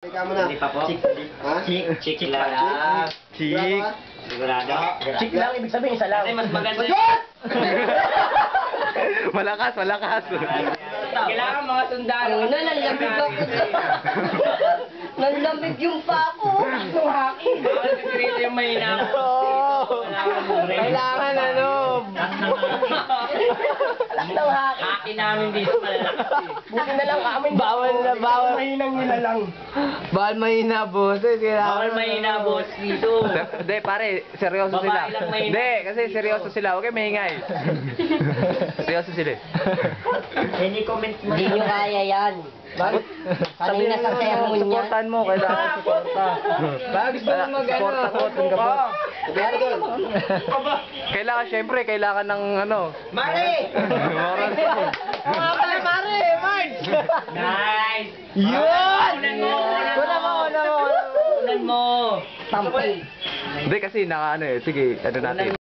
Ikaw muna. Hindi pa po. Ha? Chick lang. Chick. Sigurado? Chick lang, ibig sabihin isa lang. Kasi mas maganda. Malakas, malakas. Kailangan mga sundalo. Ano, nanlamig ako. Nanlamig yung pa ko. Bawal kasi rito yung mahina. Kailangan ano. Haki namin dito malalakas. Buti na lang amin. Bawal na bawal. Mahinang nila lang. Bawal mahina, boss. Bawal mahina, boss, dito. Hindi, pare, seryoso Babae sila. lang mahina. Hindi, kasi seryoso sila. Huwag kayo maingay. Seryoso sila. Any comment mo? Hindi nyo kaya yan. Kanina sa sermon niya. Supportan mo, kailangan suporta. Bakit gusto mo mag-ano? Supportan ka po. Kaya doon. Kailangan, syempre, kailangan ng ano. Mare! Moral support. Mga pala pare, Marge! Nice! Yun! Unan mo! Una mo. Unan mo! Sampay. Hindi kasi naka ano eh. Sige, ano natin.